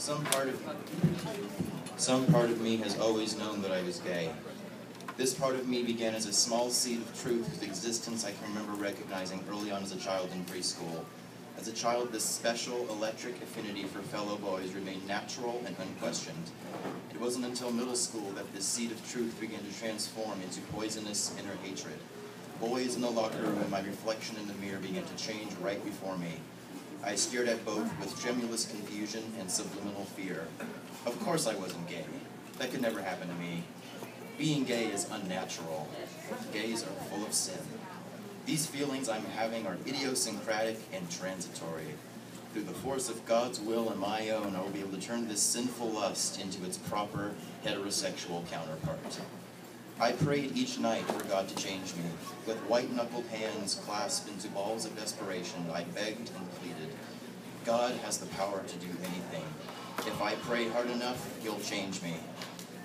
Some part of me has always known that I was gay. This part of me began as a small seed of truth whose existence I can remember recognizing early on as a child in preschool. As a child, this special electric affinity for fellow boys remained natural and unquestioned. It wasn't until middle school that this seed of truth began to transform into poisonous inner hatred. Boys in the locker room and my reflection in the mirror began to change right before me. I stared at both with tremulous confusion and subliminal fear. Of course I wasn't gay. That could never happen to me. Being gay is unnatural. Gays are full of sin. These feelings I'm having are idiosyncratic and transitory. Through the force of God's will and my own, I will be able to turn this sinful lust into its proper heterosexual counterpart. I prayed each night for God to change me. With white-knuckled hands clasped into balls of desperation, I begged and pleaded. God has the power to do anything. If I pray hard enough, He'll change me.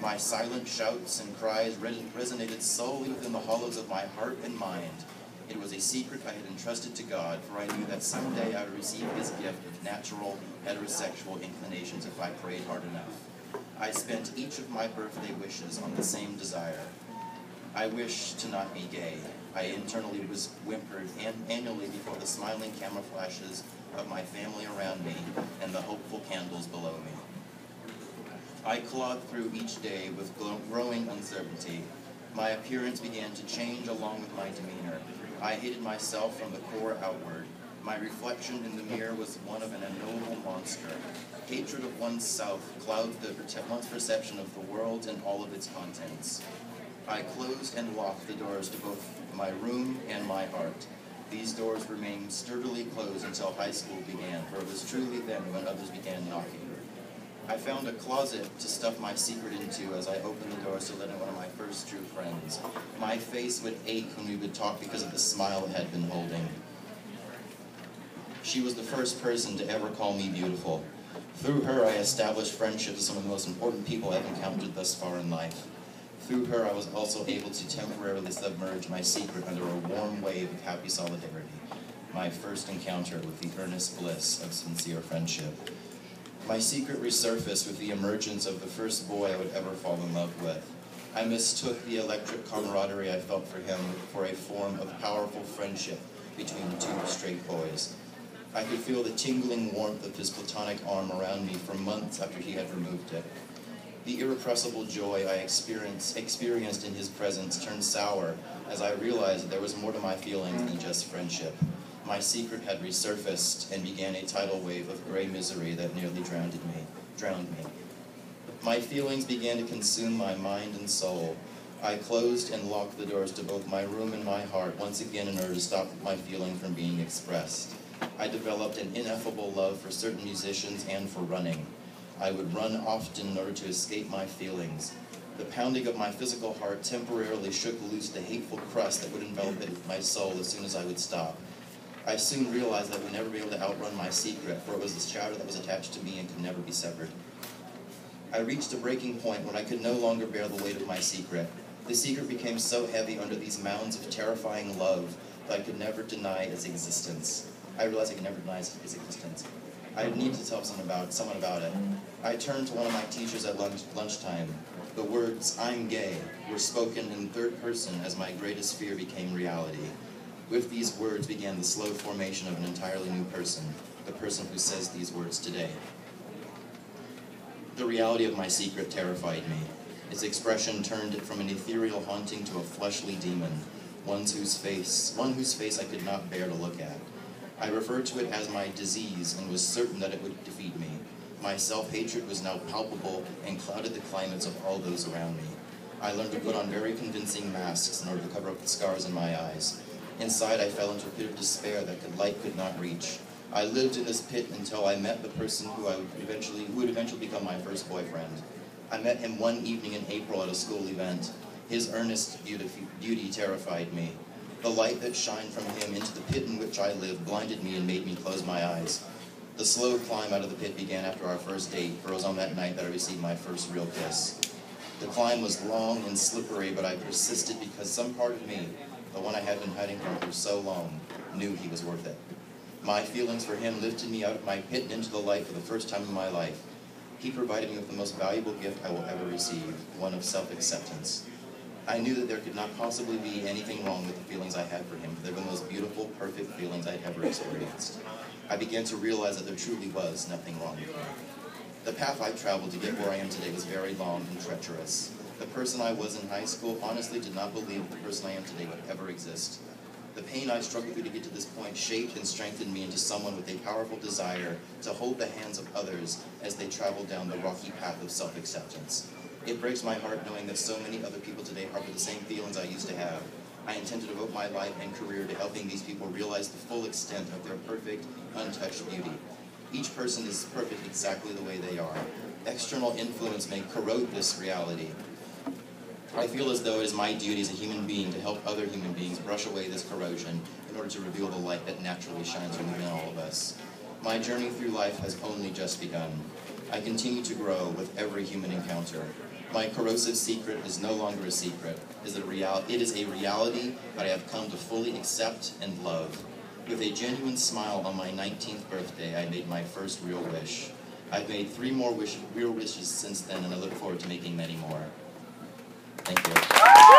My silent shouts and cries resonated solely within the hollows of my heart and mind. It was a secret I had entrusted to God, for I knew that someday I would receive His gift of natural heterosexual inclinations if I prayed hard enough. I spent each of my birthday wishes on the same desire. I wished to not be gay. I internally whimpered annually before the smiling camera flashes of my family around me and the hopeful candles below me. I clawed through each day with growing uncertainty. My appearance began to change along with my demeanor. I hated myself from the core outward. My reflection in the mirror was one of an unknowable monster. Hatred of oneself clouds one's perception of the world and all of its contents. I closed and locked the doors to both my room and my heart. These doors remained sturdily closed until high school began, for it was truly then when others began knocking. I found a closet to stuff my secret into as I opened the doors to let in one of my first true friends. My face would ache when we would talk because of the smile it had been holding. She was the first person to ever call me beautiful. Through her, I established friendships with some of the most important people I've encountered thus far in life. Through her, I was also able to temporarily submerge my secret under a warm wave of happy solidarity, my first encounter with the earnest bliss of sincere friendship. My secret resurfaced with the emergence of the first boy I would ever fall in love with. I mistook the electric camaraderie I felt for him for a form of powerful friendship between two straight boys. I could feel the tingling warmth of his platonic arm around me for months after he had removed it. The irrepressible joy I experienced in his presence turned sour as I realized that there was more to my feelings than just friendship. My secret had resurfaced and began a tidal wave of gray misery that nearly drowned me. My feelings began to consume my mind and soul. I closed and locked the doors to both my room and my heart once again in order to stop my feeling from being expressed. I developed an ineffable love for certain musicians and for running. I would run often in order to escape my feelings. The pounding of my physical heart temporarily shook loose the hateful crust that would envelop my soul as soon as I would stop. I soon realized that I would never be able to outrun my secret, for it was a shadow that was attached to me and could never be severed. I reached a breaking point when I could no longer bear the weight of my secret. The secret became so heavy under these mounds of terrifying love that I could never deny its existence. I realized I could never deny its existence. I needed to tell someone about it. I turned to one of my teachers at lunchtime. The words, "I'm gay," were spoken in third person as my greatest fear became reality. With these words began the slow formation of an entirely new person, the person who says these words today. The reality of my secret terrified me. Its expression turned it from an ethereal haunting to a fleshly demon, one whose face I could not bear to look at. I referred to it as my disease and was certain that it would defeat me. My self-hatred was now palpable and clouded the climates of all those around me. I learned to put on very convincing masks in order to cover up the scars in my eyes. Inside, I fell into a pit of despair that light could not reach. I lived in this pit until I met the person who would eventually become my first boyfriend. I met him one evening in April at a school event. His earnest beauty terrified me. The light that shined from him into the pit in which I lived blinded me and made me close my eyes. The slow climb out of the pit began after our first date, for it was on that night that I received my first real kiss. The climb was long and slippery, but I persisted because some part of me, the one I had been hiding from for so long, knew he was worth it. My feelings for him lifted me out of my pit and into the light for the first time in my life. He provided me with the most valuable gift I will ever receive, one of self-acceptance. I knew that there could not possibly be anything wrong with the feelings I had for him. They were the most beautiful, perfect feelings I'd ever experienced. I began to realize that there truly was nothing wrong with me. The path I traveled to get where I am today was very long and treacherous. The person I was in high school honestly did not believe the person I am today would ever exist. The pain I struggled through to get to this point shaped and strengthened me into someone with a powerful desire to hold the hands of others as they travel down the rocky path of self-acceptance. It breaks my heart knowing that so many other people today harbor the same feelings I used to have. I intend to devote my life and career to helping these people realize the full extent of their perfect, untouched beauty. Each person is perfect exactly the way they are. External influence may corrode this reality. I feel as though it is my duty as a human being to help other human beings brush away this corrosion in order to reveal the light that naturally shines within all of us. My journey through life has only just begun. I continue to grow with every human encounter. My corrosive secret is no longer a secret. It is a reality that I have come to fully accept and love. With a genuine smile on my 19th birthday, I made my first real wish. I've made 3 more real wishes since then, and I look forward to making many more. Thank you.